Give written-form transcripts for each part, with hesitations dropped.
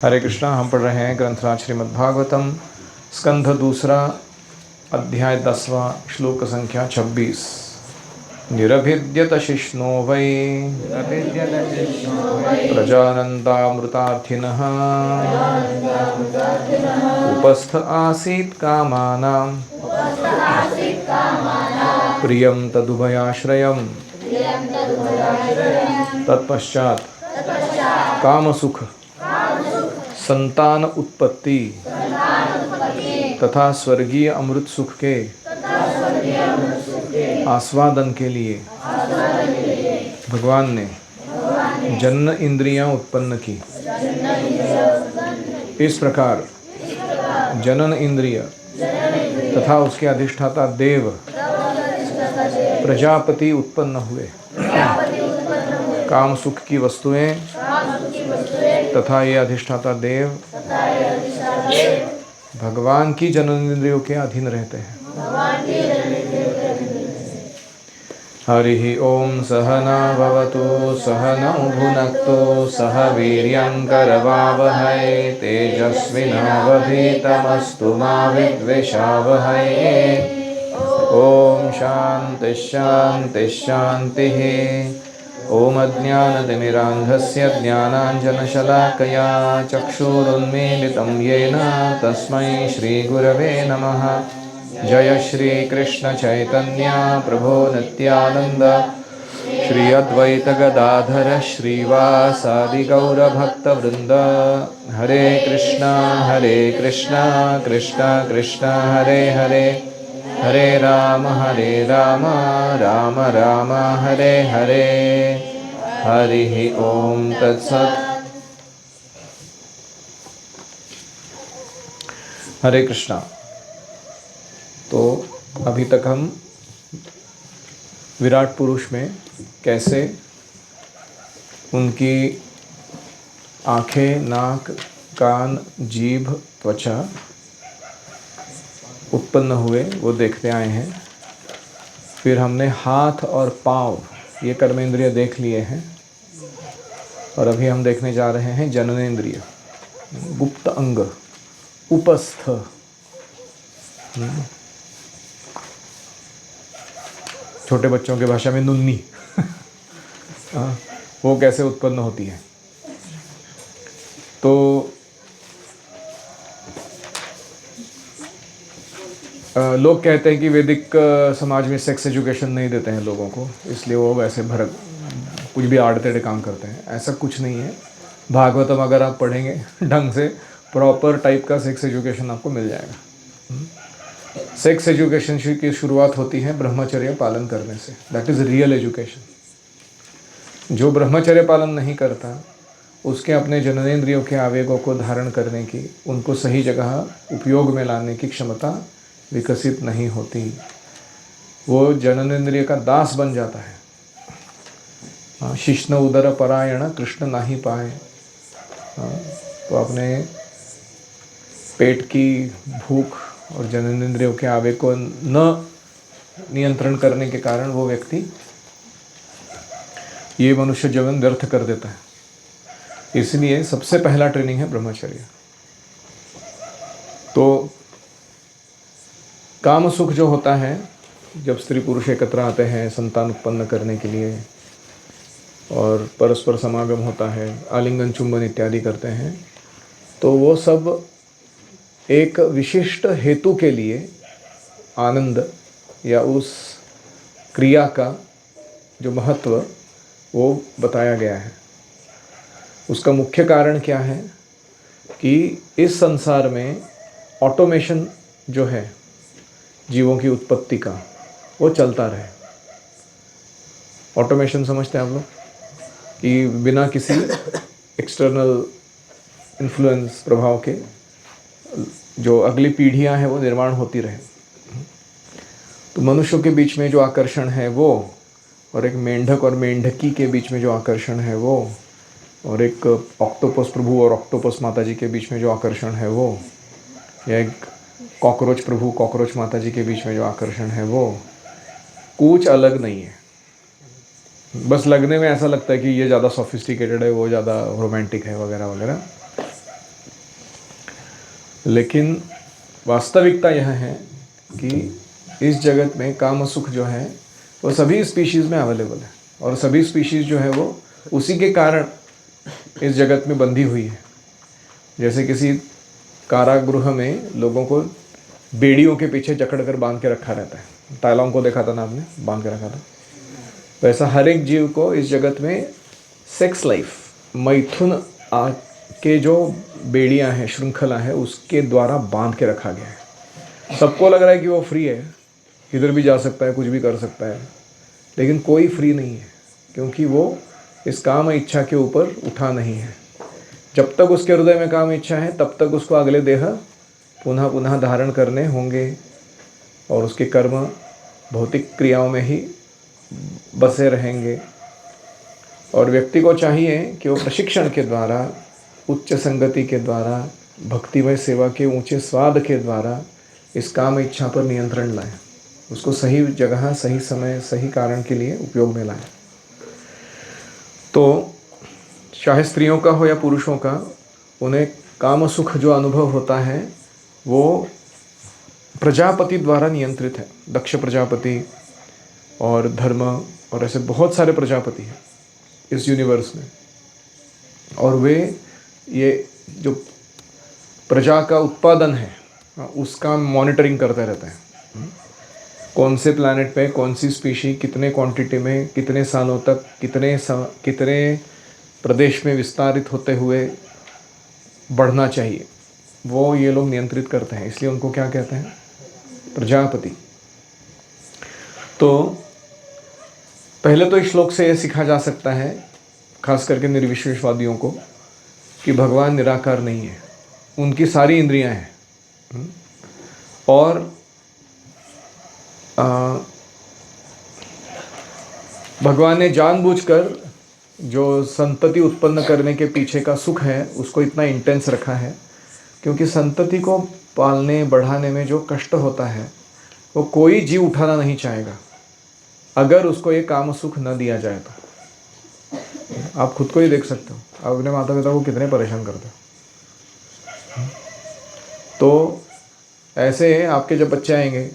हरे कृष्णा। हम पढ़ रहे हैं ग्रंथराज श्रीमद् भागवतम, स्कंध दूसरा, अध्याय 10वां, श्लोक संख्या 26। निरभिद्यत शिष्णो वै प्रजानन्दामृतार्थिनः उपस्थ आसीत् कामानां प्रियं तदुभयाश्रयम् तत्पश्चात् कामसुख, संतान उत्पत्ति तथा स्वर्गीय अमृत सुख के आस्वादन के लिए भगवान ने जन्म इंद्रियां उत्पन्न की। इस प्रकार जनन इंद्रिय तथा उसके अधिष्ठाता देव प्रजापति उत्पन्न हुए। काम सुख की वस्तुएं तथा ये अधिष्ठाता देव भगवान की जनन इंद्रियों के अधीन रहते हैं। हरि ओम सहना भवतु सहनौ भुनक्तु सह वीर्यं करवावहै तेजस्विनावधीतमस्तु मा विद्विषावहै। ओम शांति शांति शांतिः। ओम अज्ञानतिमिरान्धस्य ज्ञानाञ्जनशलाकया चक्षुरुन्मीलितं येन तस्मै श्रीगुरवे नमः। जय श्री कृष्ण चैतन्य प्रभो नित्यानंद श्री अद्वैत गदाधर श्रीवासादि गौरभक्तवृंद। हरे कृष्णा कृष्णा कृष्णा हरे हरे, हरे राम राम राम हरे हरे। हरि ओम तत्सत्। हरे कृष्णा। तो अभी तक हम विराट पुरुष में कैसे उनकी आँखें, नाक, कान, जीभ, त्वचा उत्पन्न हुए वो देखते आए हैं। फिर हमने हाथ और पाँव, ये कर्मेंद्रिय देख लिए हैं। और अभी हम देखने जा रहे हैं जननेंद्रिय, गुप्त अंग, उपस्थ। छोटे बच्चों के भाषा में नुन्नी वो कैसे उत्पन्न होती है। तो लोग कहते हैं कि वैदिक समाज में सेक्स एजुकेशन नहीं देते हैं लोगों को, इसलिए वो वैसे कुछ भी आड़े टेढ़े काम करते हैं। ऐसा कुछ नहीं है। भागवतम अगर आप पढ़ेंगे ढंग से, प्रॉपर टाइप का सेक्स एजुकेशन आपको मिल जाएगा। सेक्स एजुकेशन की शुरुआत होती है ब्रह्मचर्य पालन करने से। That is real education. जो ब्रह्मचर्य पालन नहीं करता, उसके अपने जननेंद्रियों के आवेगों को धारण करने की, उनको सही जगह उपयोग में लाने की क्षमता विकसित नहीं होती। वो जननेंद्रिय का दास बन जाता है। शिष्ण उदर परायण कृष्ण नाही पाए। तो अपने पेट की भूख और जननेंद्रियों के आवेग को न नियंत्रण करने के कारण वो व्यक्ति ये मनुष्य जीवन व्यर्थ कर देता है। इसलिए सबसे पहला ट्रेनिंग है ब्रह्मचर्य। तो काम सुख जो होता है, जब स्त्री पुरुष एकत्र आते हैं संतान उत्पन्न करने के लिए और परस्पर समागम होता है, आलिंगन चुंबन इत्यादि करते हैं, तो वो सब एक विशिष्ट हेतु के लिए आनंद या उस क्रिया का जो महत्व वो बताया गया है। उसका मुख्य कारण क्या है कि इस संसार में ऑटोमेशन जो है जीवों की उत्पत्ति का, वो चलता रहे। ऑटोमेशन समझते हैं आप लोग कि बिना किसी एक्सटर्नल इन्फ्लुएंस, प्रभाव के जो अगली पीढ़ियां हैं वो निर्माण होती रहे। तो मनुष्यों के बीच में जो आकर्षण है वो, और एक मेंढक और मेंढकी के बीच में जो आकर्षण है वो, और एक ऑक्टोपस प्रभु और ऑक्टोपस माता जी के बीच में जो आकर्षण है वो, या एक कॉकरोच प्रभु कॉकरोच माता जी के बीच में जो आकर्षण है वो कुछ अलग नहीं है। बस लगने में ऐसा लगता है कि ये ज़्यादा सोफिस्टिकेटेड है, वो ज़्यादा रोमांटिक है वगैरह वगैरह। लेकिन वास्तविकता यह है कि इस जगत में काम सुख जो है वो सभी स्पीशीज़ में अवेलेबल है, और सभी स्पीशीज़ जो है वो उसी के कारण इस जगत में बंधी हुई है। जैसे किसी कारागृह में लोगों को बेड़ियों के पीछे जकड़ कर बांध के रखा रहता है। तालाओं को देखा था ना आपने, बांध के रखा था। वैसा हर एक जीव को इस जगत में सेक्स लाइफ, मैथुन के जो बेड़ियां हैं, श्रृंखला है, उसके द्वारा बांध के रखा गया है। सबको लग रहा है कि वो फ्री है, किधर भी जा सकता है, कुछ भी कर सकता है, लेकिन कोई फ्री नहीं है, क्योंकि वो इस काम इच्छा के ऊपर उठा नहीं है। जब तक उसके हृदय में काम इच्छा है तब तक उसको अगले देह पुनः पुनः धारण करने होंगे, और उसके कर्म भौतिक क्रियाओं में ही बसे रहेंगे। और व्यक्ति को चाहिए कि वो प्रशिक्षण के द्वारा, उच्च संगति के द्वारा, भक्तिमय सेवा के ऊंचे स्वाद के द्वारा इस काम इच्छा पर नियंत्रण लाए, उसको सही जगह, सही समय, सही कारण के लिए उपयोग में लाए। तो चाहे स्त्रियों का हो या पुरुषों का, उन्हें काम सुख जो अनुभव होता है वो प्रजापति द्वारा नियंत्रित है। दक्ष प्रजापति और धर्म और ऐसे बहुत सारे प्रजापति हैं इस यूनिवर्स में, और वे ये जो प्रजा का उत्पादन है उसका मॉनिटरिंग करते रहते हैं। कौन से प्लैनेट पे कौन सी स्पीशी कितने क्वांटिटी में, कितने सालों तक, कितने प्रदेश में विस्तारित होते हुए बढ़ना चाहिए, वो ये लोग नियंत्रित करते हैं। इसलिए उनको क्या कहते हैं? प्रजापति। तो पहले तो इस श्लोक से ये सीखा जा सकता है, खास करके निर्विशेषवादियों को, कि भगवान निराकार नहीं है, उनकी सारी इंद्रियां हैं, और भगवान ने जानबूझकर जो संतति उत्पन्न करने के पीछे का सुख है उसको इतना इंटेंस रखा है, क्योंकि संतति को पालने बढ़ाने में जो कष्ट होता है वो कोई जीव उठाना नहीं चाहेगा अगर उसको ये काम सुख न दिया जाए तो। आप खुद को ही देख सकते हो, आप अपने माता पिता को कितने परेशान करते हो। तो ऐसे आपके जब बच्चे आएंगे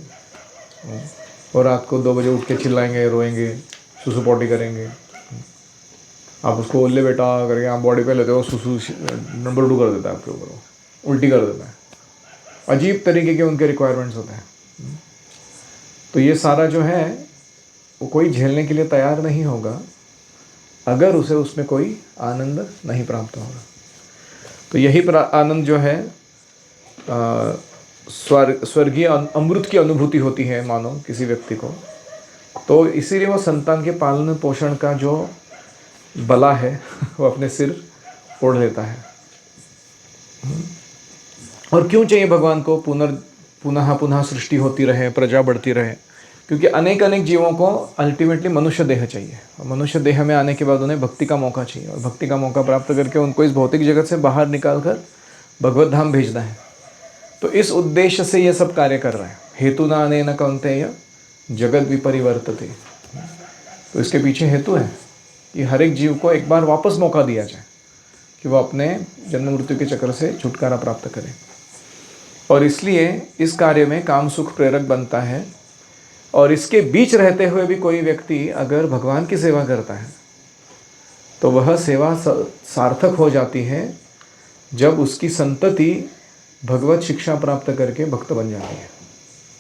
और रात को 2 बजे उठ के चिल्लाएंगे, रोएंगे, सुसु पोटी करेंगे, आप उसको बोले बेटा करके आप बॉडी पे लेते हो, सुसु नंबर 2 कर देता है आपके ऊपर, उल्टी कर देता है। अजीब तरीके के उनके रिक्वायरमेंट्स होते हैं। तो ये सारा जो है वो कोई झेलने के लिए तैयार नहीं होगा अगर उसे उसमें कोई आनंद नहीं प्राप्त होगा। तो यही आनंद जो है स्वर्गीय अमृत की अनुभूति होती है मानो किसी व्यक्ति को। तो इसीलिए वो संतान के पालन पोषण का जो बला है वो अपने सिर ओढ़ लेता है। और क्यों चाहिए भगवान को पुनः पुनः सृष्टि होती रहे, प्रजा बढ़ती रहे? क्योंकि अनेक अनेक जीवों को अल्टीमेटली मनुष्य देह चाहिए, और मनुष्य देह में आने के बाद उन्हें भक्ति का मौका चाहिए, और भक्ति का मौका प्राप्त करके उनको इस भौतिक जगत से बाहर निकाल कर भगवत धाम भेजना है। तो इस उद्देश्य से ये सब कार्य कर रहे हैं। हेतु न अनेन कौन्तेय जगत विपरिवर्तते। तो इसके पीछे हेतु है कि हर एक जीव को एक बार वापस मौका दिया जाए कि वह अपने जन्म मृत्यु के चक्र से छुटकारा प्राप्त करे। और इसलिए इस कार्य में काम सुख प्रेरक बनता है। और इसके बीच रहते हुए भी कोई व्यक्ति अगर भगवान की सेवा करता है तो वह सेवा सार्थक हो जाती है जब उसकी संतति भगवत शिक्षा प्राप्त करके भक्त बन जाती है।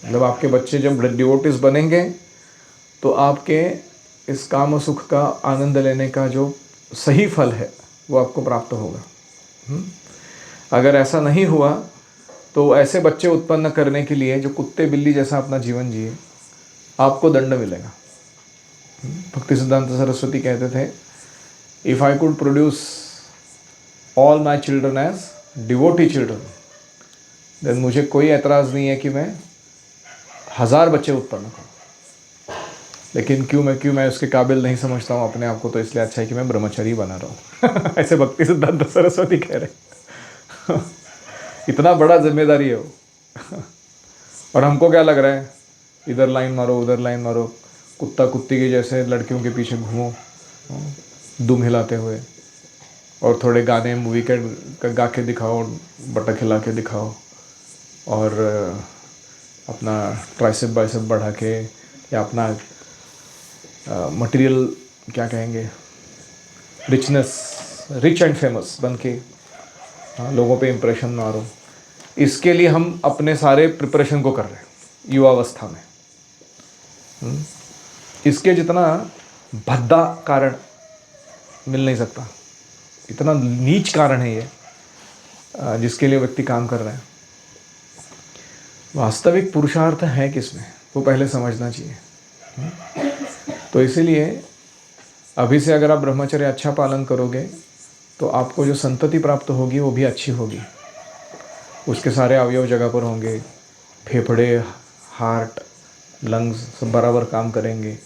मतलब आपके बच्चे जब डिवोटीज बनेंगे तो आपके इस काम सुख का आनंद लेने का जो सही फल है वो आपको प्राप्त होगा। अगर ऐसा नहीं हुआ तो ऐसे बच्चे उत्पन्न करने के लिए जो कुत्ते बिल्ली जैसा अपना जीवन जिए, आपको दंड मिलेगा। भक्ति सिद्धांत सरस्वती कहते थे, if I could produce all my children as devotee children, then मुझे कोई एतराज़ नहीं है कि मैं 1000 बच्चे उत्पन्न करूँ। लेकिन क्यों मैं उसके काबिल नहीं समझता हूँ अपने आप को, तो इसलिए अच्छा है कि मैं ब्रह्मचारी बना रहा हूँ। ऐसे भक्ति सिद्धांत सरस्वती कह रहे। इतना बड़ा जिम्मेदारी है वो। और हमको क्या लग रहा है, इधर लाइन मारो उधर लाइन मारो, कुत्ता कुत्ती के जैसे लड़कियों के पीछे घूमो दुम हिलाते हुए, और थोड़े गाने मूवी के गा के दिखाओ, बटक हिला के दिखाओ, और अपना ट्राइसेप बाइसेप बढ़ा के या अपना मटेरियल क्या कहेंगे, रिच एंड फेमस बन के लोगों पे इम्प्रेशन मारो, इसके लिए हम अपने सारे प्रिपरेशन को कर रहे हैं युवावस्था में। इसके जितना भद्दा कारण मिल नहीं सकता, इतना नीच कारण है ये जिसके लिए व्यक्ति काम कर रहा है। वास्तविक पुरुषार्थ है किसमें, वो पहले समझना चाहिए। तो इसीलिए अभी से अगर आप ब्रह्मचर्य अच्छा पालन करोगे तो आपको जो संतति प्राप्त होगी वो भी अच्छी होगी। उसके सारे अवयव जगह पर होंगे, फेफड़े, हार्ट, लंग्स सब बराबर काम करेंगे।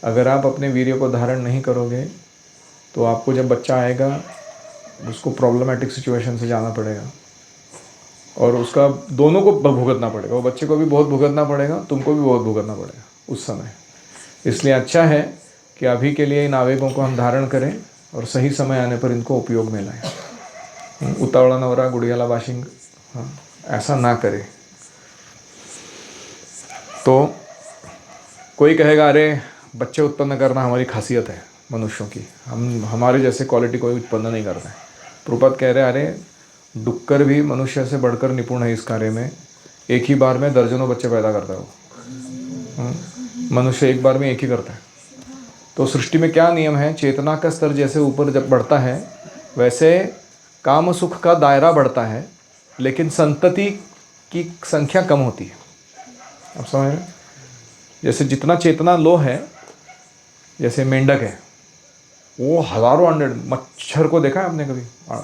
अगर आप अपने वीर्य को धारण नहीं करोगे तो आपको जब बच्चा आएगा उसको प्रॉब्लमेटिक सिचुएशन से जाना पड़ेगा और उसका दोनों को भुगतना पड़ेगा, वो बच्चे को भी बहुत भुगतना पड़ेगा, तुमको भी बहुत भुगतना पड़ेगा उस समय। इसलिए अच्छा है कि अभी के लिए इन आवेगों को हम धारण करें और सही समय आने पर इनको उपयोग में लाएं। उतावला नवरा गुड़ियाला बाशिंग, हाँ, ऐसा ना करें। तो कोई कहेगा अरे बच्चे उत्पन्न करना हमारी खासियत है मनुष्यों की, हमारे जैसे क्वालिटी कोई उत्पन्न नहीं करता है। प्रभुपाद कह रहे अरे डुक्कर भी मनुष्य से बढ़कर निपुण है इस कार्य में, एक ही बार में दर्जनों बच्चे पैदा करता है वो, मनुष्य एक बार में एक ही करता है। तो सृष्टि में क्या नियम है, चेतना का स्तर जैसे ऊपर जब बढ़ता है वैसे काम सुख का दायरा बढ़ता है, लेकिन संतति की संख्या कम होती है। आप समझ रहे हैं? जैसे जितना चेतना लो है, जैसे मेंढक है वो हज़ारों अंडे, मच्छर को देखा है आपने कभी,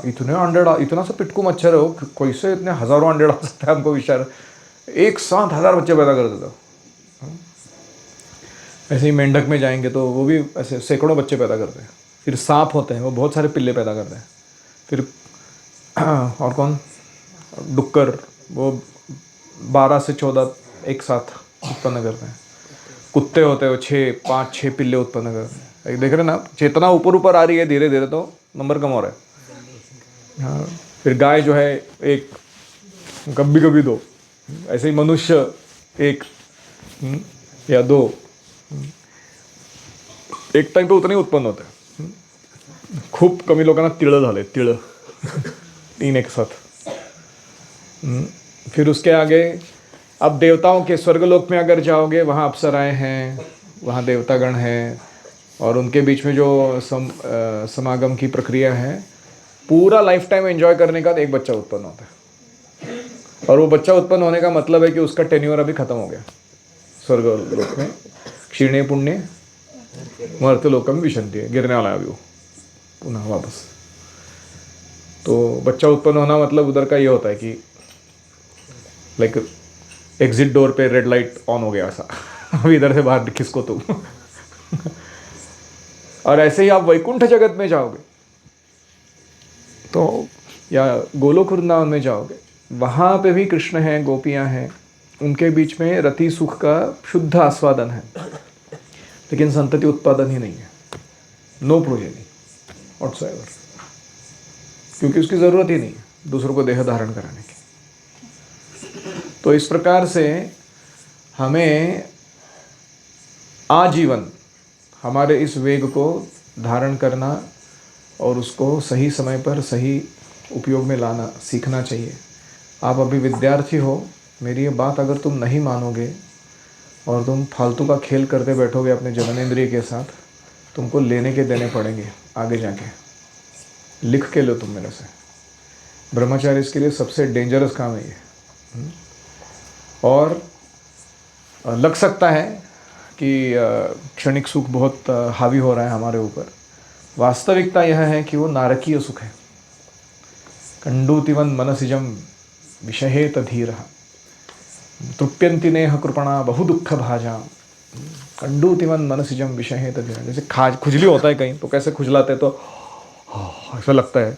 इतने अंडे, इतना सा पिटकू मच्छर है वो, कैसे इतने हज़ारों अंडे डाल सकता है हमको विचार, एक साथ 1000 बच्चे पैदा कर देता। ऐसे ही मेंढक में जाएंगे तो वो भी ऐसे सैकड़ों बच्चे पैदा करते हैं। फिर सांप होते हैं वो बहुत सारे पिल्ले पैदा करते हैं। फिर और कौन, डुक्कर, वो 12 से 14 एक साथ उत्पन्न करते हैं। कुत्ते होते हैं वो 5-6 पिल्ले उत्पन्न करते हैं। देख रहे ना, चेतना ऊपर ऊपर आ रही है धीरे धीरे तो नंबर कम हो रहा है। हाँ, फिर गाय जो है एक, कभी कभी 2, ऐसे ही मनुष्य 1 या 2, एक टाइम पे उतने ही उत्पन्न होते हैं। खूप कमी लोकांना तिळं झाले, तिळं 3 एक साथ। फिर उसके आगे अब देवताओं के स्वर्गलोक में अगर जाओगे वहाँ अप्सराएं हैं, वहाँ देवतागण हैं और उनके बीच में जो समागम की प्रक्रिया है, पूरा लाइफ टाइम एंजॉय करने का एक बच्चा उत्पन्न होता है। और वो बच्चा उत्पन्न होने का मतलब है कि उसका टेन्योर अभी ख़त्म हो गया स्वर्गलोक में। क्षीणे पुण्य मर्त्यलोकम विशंति है, गिरने वाला है अभी वो पुनः वापस। तो बच्चा उत्पन्न होना मतलब उधर का ये होता है कि लाइक एग्जिट डोर पे रेड लाइट ऑन हो गया ऐसा, अभी इधर से बाहर किसको तुम। और ऐसे ही आप वैकुंठ जगत में जाओगे तो, या गोलोक वृंदावन में जाओगे, वहाँ पे भी कृष्ण हैं, गोपियाँ हैं, उनके बीच में रति सुख का शुद्ध आस्वादन है, लेकिन संतति उत्पादन ही नहीं है, नो प्रोजेनी व्हाटसोएवर, क्योंकि उसकी ज़रूरत ही नहीं है दूसरों को देह धारण कराने की। तो इस प्रकार से हमें आजीवन हमारे इस वेग को धारण करना और उसको सही समय पर सही उपयोग में लाना सीखना चाहिए। आप अभी विद्यार्थी हो, मेरी ये बात अगर तुम नहीं मानोगे और तुम फालतू का खेल करते बैठोगे अपने जननेंद्रिय के साथ, तुमको लेने के देने पड़ेंगे आगे जाके। लिख के लो तुम मेरे से, ब्रह्मचार्य इसके लिए सबसे डेंजरस काम है ये। और लग सकता है कि क्षणिक सुख बहुत हावी हो रहा है हमारे ऊपर, वास्तविकता यह है कि वो नारकीय सुख है। कंडूतिवन मनसिजम विषहेत धीरः तृप्यन्ति नेह कृपणा बहु दुख भाजा। कंडूतिवन मनसिजम विषहेत धीरः, जैसे खुजली होता है कहीं तो कैसे खुजलाते तो ऐसा लगता है,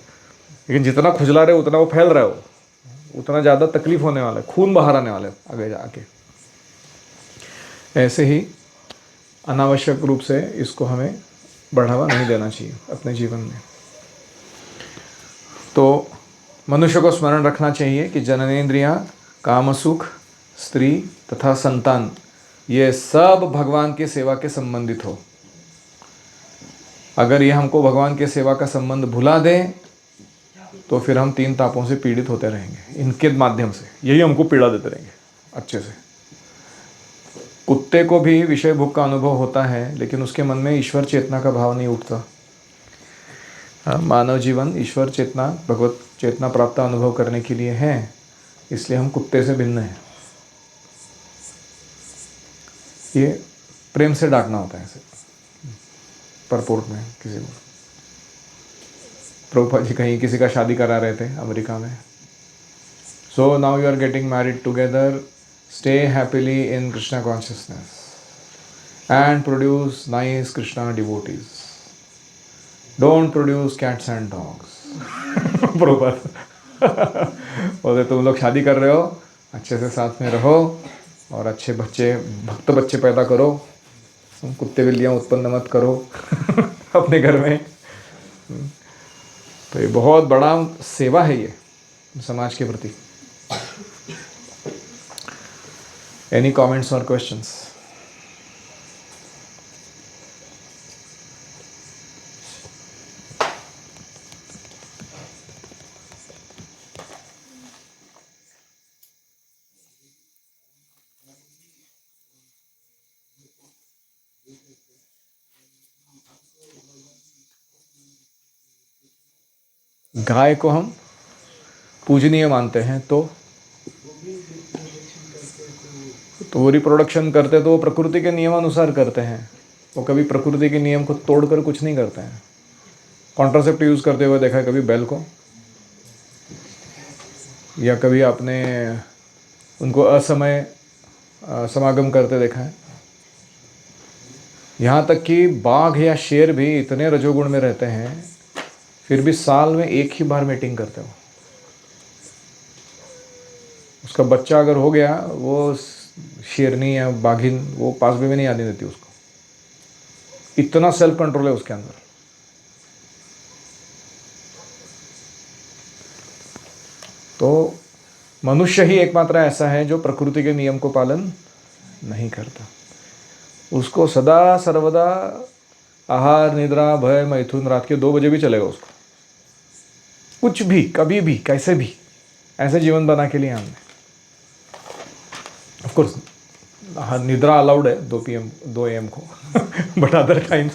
लेकिन जितना खुजला रहे उतना वो फैल रहा है, वो उतना ज़्यादा तकलीफ होने वाला है, खून बाहर आने वाला है आगे जाके। ऐसे ही अनावश्यक रूप से इसको हमें बढ़ावा नहीं देना चाहिए अपने जीवन में। तो मनुष्य को स्मरण रखना चाहिए कि जननेंद्रियाँ काम सुख, स्त्री तथा संतान, ये सब भगवान की सेवा के संबंधित हो। अगर ये हमको भगवान के सेवा का संबंध भुला दे तो फिर हम 3 तापों से पीड़ित होते रहेंगे। इनके माध्यम से यही हमको पीड़ा देते रहेंगे अच्छे से। कुत्ते को भी विषय भोग का अनुभव होता है, लेकिन उसके मन में ईश्वर चेतना का भाव नहीं उठता। मानव जीवन ईश्वर चेतना, भगवत चेतना प्राप्त अनुभव करने के लिए है, इसलिए हम कुत्ते से भिन्न हैं। ये प्रेम से डांटना होता है ऐसे परपोर्ट में किसी को। प्रभुपाद जी कहीं किसी का शादी करा रहे थे अमेरिका में। So now you are getting married together, stay happily in Krishna consciousness and produce nice Krishna devotees, don't produce cats and dogs. Prabhupada बोले तुम लोग शादी कर रहे हो, अच्छे से साथ में रहो और अच्छे बच्चे, भक्त बच्चे पैदा करो, कुत्ते बिल्लियाँ उत्पन्न मत करो अपने घर में। तो ये बहुत बड़ा सेवा है ये समाज के प्रति। एनी कमेंट्स और क्वेश्चंस? गाय को हम पूजनीय मानते हैं, तो वो रिप्रोडक्शन करते तो वो प्रकृति के नियमानुसार करते हैं। वो कभी प्रकृति के नियम को तोड़कर कुछ नहीं करते हैं। कॉन्ट्रासेप्टिव यूज़ करते हुए देखा है कभी बैल को, या कभी आपने उनको असमय समागम करते देखा है? यहाँ तक कि बाघ या शेर भी इतने रजोगुण में रहते हैं, फिर भी साल में एक ही बार मीटिंग करते हो। उसका बच्चा अगर हो गया, वो शेरनी या बाघिन वो पास भी नहीं आने देती उसको। इतना सेल्फ कंट्रोल है उसके अंदर। तो मनुष्य ही एकमात्र ऐसा है जो प्रकृति के नियम को पालन नहीं करता। उसको सदा सर्वदा आहार, निद्रा, भय, मैथुन, रात के 2 बजे भी चलेगा उसको, कुछ भी, कभी भी, कैसे भी, ऐसे जीवन बना के लिए हमने। ऑफ कोर्स निद्रा अलाउड है 2 AM को बट अदर टाइम्स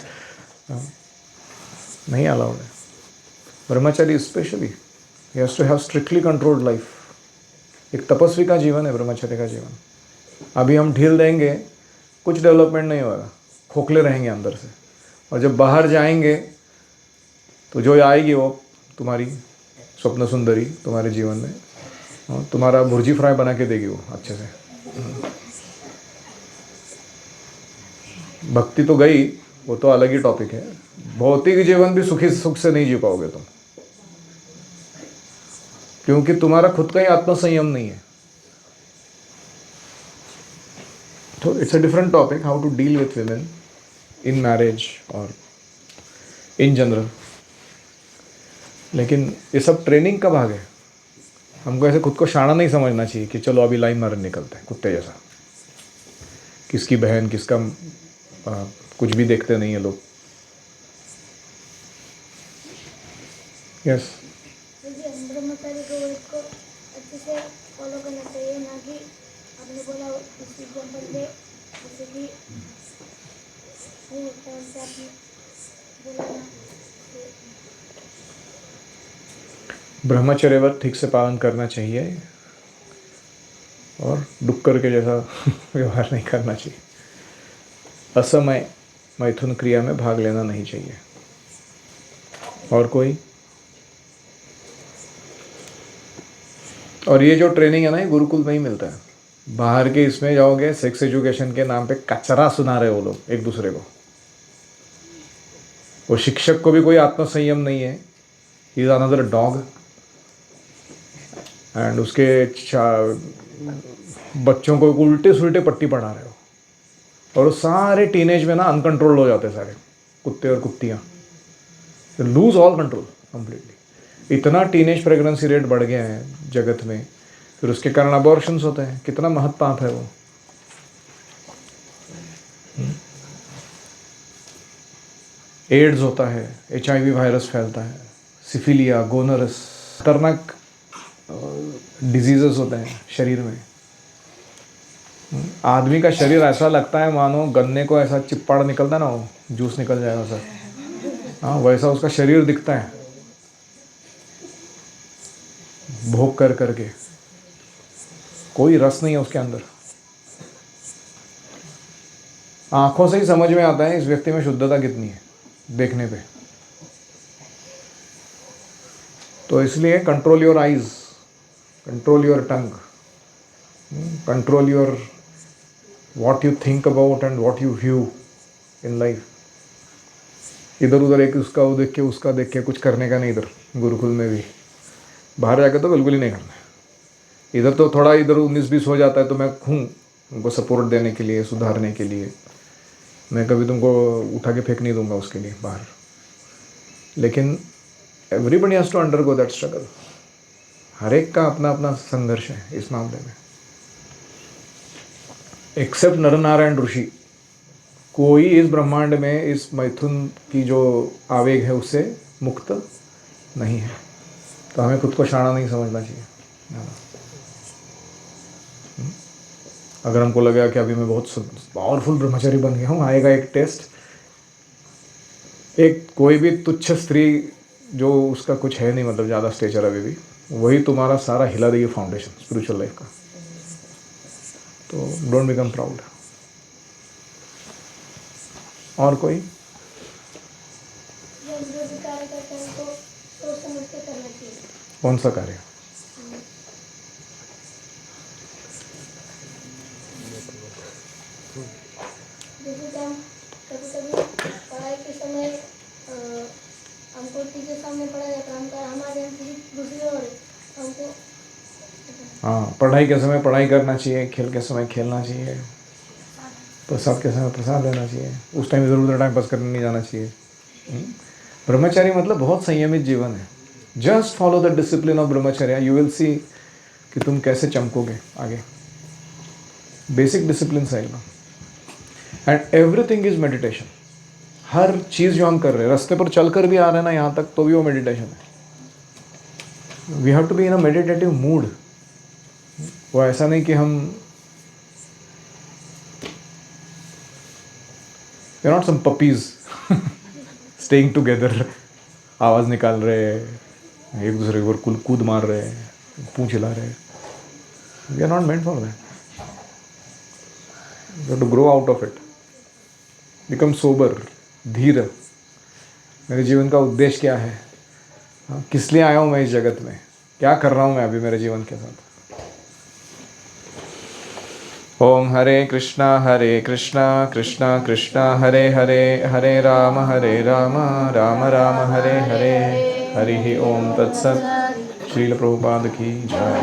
नहीं अलाउड है। Brahmachari specially he has to have strictly controlled life. एक तपस्वी का जीवन है ब्रह्मचर्य का जीवन। अभी हम ढील देंगे, कुछ डेवलपमेंट नहीं होगा, खोखले रहेंगे अंदर से। और जब बाहर जाएंगे तो जो आएगी वो तुम्हारी स्वप्न सुंदरी तुम्हारे जीवन में, और तुम्हारा भुर्जी फ्राई बना के देगी वो अच्छे से। भक्ति तो गई, वो तो अलग ही टॉपिक है। भौतिक जीवन भी सुख से नहीं जी पाओगे तुम, क्योंकि तुम्हारा खुद का ही आत्मसंयम नहीं है। तो it's a different topic, how to deal with women in marriage और इन जनरल। लेकिन ये सब ट्रेनिंग का भाग है। हमको ऐसे खुद को शाना नहीं समझना चाहिए कि चलो अभी लाइन मारने निकलते हैं कुत्ते जैसा। किसकी बहन, किसका कुछ भी देखते नहीं है लोग। यस, ब्रह्मचारी को अच्छे से फॉलो करना चाहिए, ना कि आपने बोला उस एग्जाम्पल पे जैसे कि नहीं होता वैसे आपने बोला ना। ब्रह्मचर्य व्रत ठीक से पालन करना चाहिए और डुक्कर के जैसा व्यवहार नहीं करना चाहिए। असमय मैथुन क्रिया में भाग लेना नहीं चाहिए। और कोई? और ये जो ट्रेनिंग है ना, ये गुरुकुल में ही मिलता है। बाहर के इसमें जाओगे, सेक्स एजुकेशन के नाम पे कचरा सुना रहे वो लोग एक दूसरे को। वो शिक्षक को भी कोई आत्मसंयम नहीं है, he is another dog. And उसके बच्चों को उल्टे सुल्टे पट्टी पढ़ा रहे हो, और वो सारे टीनेज में ना अनकंट्रोल्ड हो जाते हैं सारे कुत्ते और कुत्तियाँ, लूज ऑल कंट्रोल कम्प्लीटली। इतना टीनेज प्रेगनेंसी रेट बढ़ गया है जगत में, फिर उसके कारण अबॉर्शंस होते हैं। कितना महत् पाप है वो। एड्स होता है, HIV वायरस फैलता है, सिफिलिया, गोनरस, खतरनाक डिजीजेस होते हैं शरीर में। आदमी का शरीर ऐसा लगता है मानो गन्ने को ऐसा चिप्पाड़ निकलता है ना, वो जूस निकल जाएगा सर, हाँ वैसा उसका शरीर दिखता है भोग कर करके। कोई रस नहीं है उसके अंदर। आंखों से ही समझ में आता है इस व्यक्ति में शुद्धता कितनी है देखने पे। तो इसलिए control your eyes, control your tongue, control your what you think about and what you view in life। इधर उधर एक उसका वो देख के उसका देख के कुछ करने का नहीं। इधर गुरुकुल में भी बाहर जाके तो बिल्कुल ही नहीं करना है। इधर तो थोड़ा इधर 19-20 हो जाता है तो मैं हूँ उनको सपोर्ट देने के लिए, सुधारने के लिए। मैं कभी तुमको उठा के फेंक नहीं दूंगा उसके लिए बाहर। लेकिन everybody has to undergo that struggle. हर एक का अपना अपना संघर्ष है इस मामले में। एक्सेप्ट नरनारायण ऋषि, कोई इस ब्रह्मांड में इस मैथुन की जो आवेग है उससे मुक्त नहीं है। तो हमें खुद को शाना नहीं समझना चाहिए। अगर हमको लगेगा कि अभी मैं बहुत पावरफुल ब्रह्मचारी बन गया हूँ, आएगा एक टेस्ट, एक कोई भी तुच्छ स्त्री जो उसका कुछ है नहीं, मतलब ज़्यादा स्टेचर अभी भी, वही तुम्हारा सारा हिला देगी फाउंडेशन स्पिरिचुअल लाइफ का। तो डोंट बिकम प्राउड। और कोई जो भी कार्य करते हैं तो सोच समझ के करना चाहिए। कौन सा कार्य? जैसे कि हम कभी कभी पढ़ाई के समय हमको टीचर सामने पढ़ाया जाता है, हमारे दूसरी ओर हमको हाँ, पढ़ाई के समय पढ़ाई करना चाहिए, खेल के समय खेलना चाहिए, प्रसाद के समय प्रसाद लेना चाहिए। उस टाइम इधर उधर टाइम पास करने नहीं जाना चाहिए। ब्रह्मचारी मतलब बहुत संयमित जीवन है। Just follow the discipline of brahmacharya, you will see कि तुम कैसे चमकोगे आगे। बेसिक डिसिप्लिन है एकदम। And everything is meditation. हर चीज़ जो हम कर रहे हैं, रास्ते पर चल कर भी आ रहे हैं ना यहाँ तक, तो भी वो मेडिटेशन है। We have to be in a meditative mood. वो ऐसा नहीं कि हम we are not some puppies staying together, आवाज़ निकाल रहे हैं, एक दूसरे के ऊपर कूद मार रहे हैं, पूंछ हिला रहे हैं। We are not meant for that. We have to grow out of it, become sober, धीर। मेरे जीवन का उद्देश्य क्या है, किस लिए आया हूँ मैं इस जगत में, क्या कर रहा हूँ मैं अभी मेरे जीवन के साथ। ओम हरे कृष्णा कृष्णा कृष्णा हरे हरे, हरे राम राम राम हरे हरे। हरि ओम तत्सत। श्रील प्रभुपाद की जय।